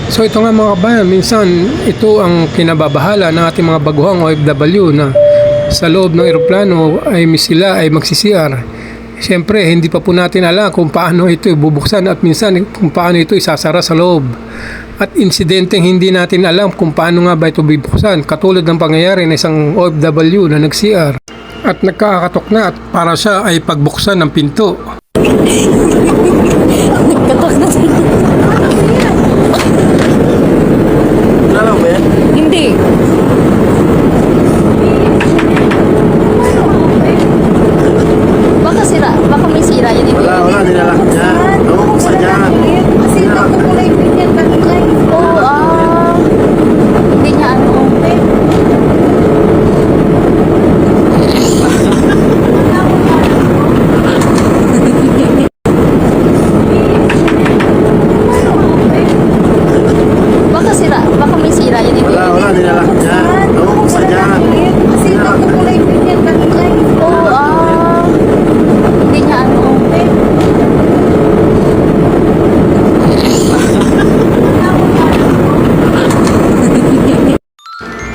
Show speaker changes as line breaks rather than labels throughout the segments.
So ito nga mga kabayan, minsan ito ang kinababahala ng ating mga baguhang OFW na sa loob ng eroplano ay sila ay magsi-CR. Siyempre, hindi pa po natin alam kung paano ito bubuksan at minsan kung paano ito isasara sa loob. At insidenteng hindi natin alam kung paano nga ba ito bubuksan, katulad ng pangyayari ng isang OFW na nag-CR at nagkakatok na at para siya ay pagbuksan ng pinto.
Katok na siya.
Wala ba yan?
Hindi. Baka sira. Baka may sira yan.
Wala, nilalak niya. Oo, buksan niya.
Kasi ito ko kulay green yan kanina. Oo, hindi niya ano. Baka sira. Baka may sira yan.
Wala, nilalak niya. Oo, buksan niya.
Kasi ito ko kulay green yan kanina. Oo, hindi niya ano.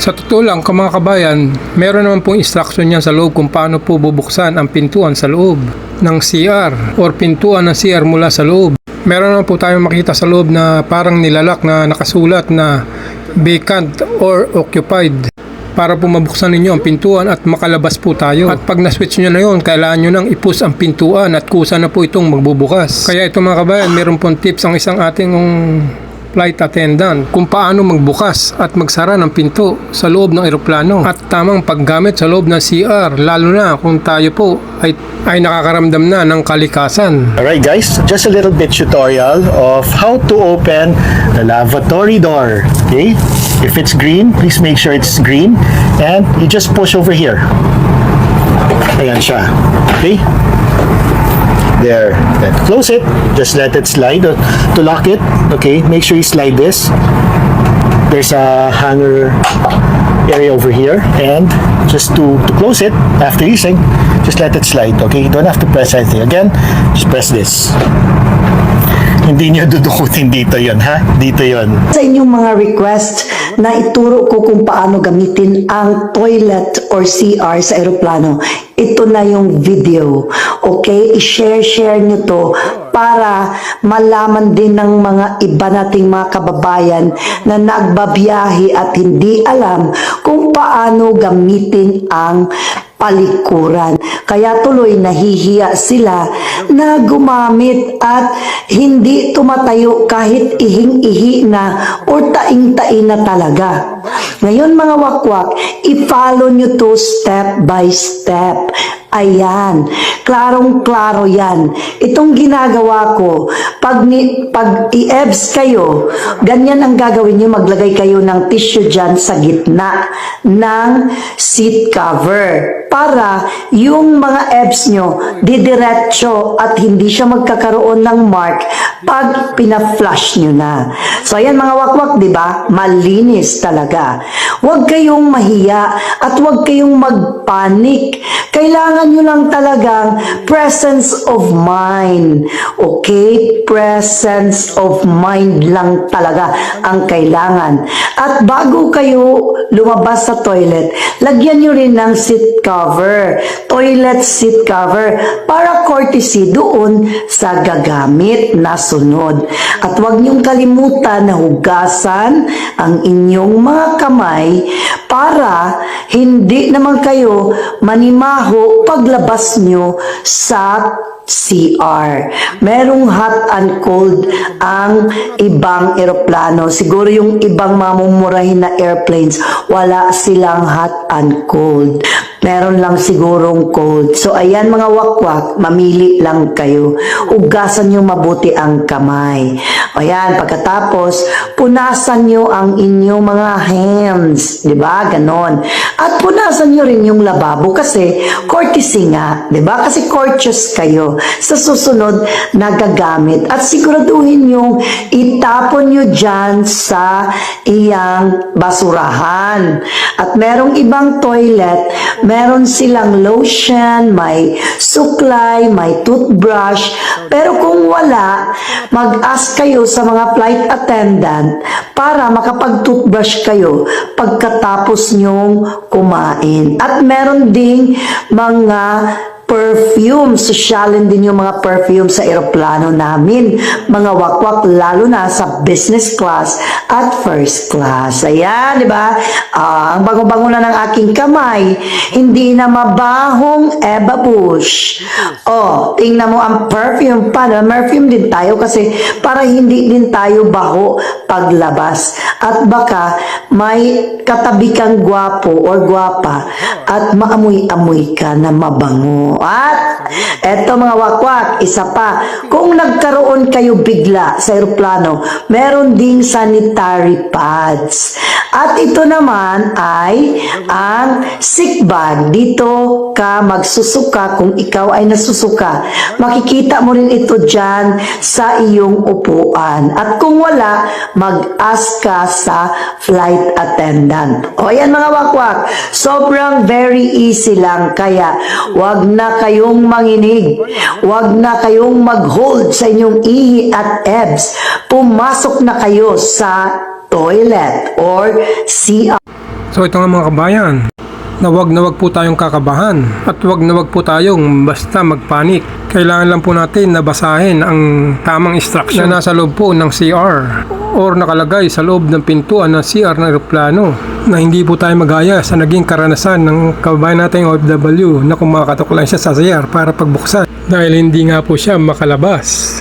Sa totoo lang, mga kabayan, meron naman pong instruction yan sa loob kung paano po bubuksan ang pintuan sa loob ng CR or pintuan ng CR mula sa loob. Meron naman po tayong makita sa loob na parang nilalak na nakasulat na vacant or occupied para po mabuksan ninyo ang pintuan at makalabas po tayo. At pag na-switch nyo na yun, kailangan nyo nang i-push ang pintuan at kusa na po itong magbubukas. Kaya ito mga kabayan, meron pong tips ang isang ating flight attendant kung paano magbukas at magsara ng pinto sa loob ng eroplano at tamang paggamit sa loob ng CR, lalo na kung tayo po ay nakakaramdam na ng kalikasan.
Alright guys, just a little bit tutorial of how to open the lavatory door. Okay, if it's green, please make sure it's green and you just push over here. Ayan siya. Okay, there, then close it, just let it slide. To lock it, okay, make sure you slide this. There's a hanger area over here, and just to close it after using, just let it slide. Okay, you don't have to press anything. Again, just press this. Hindi nyo dudukutin dito yon, ha? Dito yon.
Sa inyong mga request na ituro ko kung paano gamitin ang toilet or CR sa eroplano, ito na yung video. Okay? I-share nyo to para malaman din ng mga iba nating mga kababayan na nagbabiyahe at hindi alam kung paano gamitin ang palikuran. Kaya tuloy nahihiya sila na gumamit at hindi tumatayo kahit ihing-ihi na o taing-tain na talaga. Ngayon mga wakwak, i-follow nyo to step by step. Ayan, klarong-klaro yan. Itong ginagawa ko, pag i-EBS kayo, ganyan ang gagawin nyo, maglagay kayo ng tissue dyan sa gitna ng seat cover para yung mga EBS nyo didiretso at hindi siya magkakaroon ng mark pag pina-flush nyo na. So ayan mga wakwak, di ba? Malinis talaga. Huwag kayong mahiya at huwag kayong magpanik. Kailangan nyo lang talagang presence of mind. Okay? Presence of mind lang talaga ang kailangan. At bago kayo lumabas sa toilet, lagyan nyo rin ng seat cover. Toilet seat cover para courtesy doon sa gagamit na sunod. At huwag nyong kalimutan na hugasan ang inyong mga kamay para hindi naman kayo manimaho paglabas nyo sa CR. Merong hot and cold ang ibang eroplano. Siguro yung ibang mamumurahin na airplanes, wala silang hot and cold. Meron lang sigurong cold. So ayan mga wakwak, mamili lang kayo. Hugasan nyo mabuti ang kamay. Ayan, pagkatapos, punasan nyo ang inyong mga hands. Diba? Ganon. At punasan nyo rin yung lababo kasi courtesy nga. Diba? Kasi courteous kayo sa susunod na gagamit. At siguraduhin yung itapon nyo dyan sa iyang basurahan. At merong ibang toilet, meron silang lotion, may suklay, may toothbrush. Pero kung wala, mag-ask kayo ito sa mga flight attendant para makapag-toothbrush kayo pagkatapos nyong kumain. At meron ding mga perfume. Sosyalin din yung mga perfume sa eroplano namin. Mga wakwak, lalo na sa business class at first class. Ayan, di ba? Ang bango-bango na ng aking kamay. Hindi na mabahong Eva Bush. Oh, tingnan mo ang perfume pa. Perfume din tayo kasi para hindi din tayo baho paglabas. At baka may katabi kang gwapo or gwapa at maamoy-amoy ka na mabango. At eto mga wakwak, isa pa, kung nagkaroon kayo bigla sa eroplano, meron ding sanitary pads. At ito naman ay ang sick bag. Dito ka magsusuka kung ikaw ay nasusuka. Makikita mo rin ito dyan sa iyong upuan. At kung wala, mag-ask ka sa flight attendant. O ayan mga wakwak, sobrang very easy lang. Kaya wag na kayong manginig. Wag na kayong mag-hold sa inyong ihi at ebs. Pumasok na kayo sa toilet or CR.
So ito nga mga kabayan, na wag po tayong kakabahan at wag po tayong basta magpanik. Kailangan lang po natin na basahin ang tamang instruction na nasa loob po ng CR or nakalagay sa loob ng pintuan ng CR ng eroplano, na hindi po tayo magaya sa naging karanasan ng kababayan nating OFW na kumakatok lang siya sa CR para pagbuksan dahil hindi nga po siya makalabas.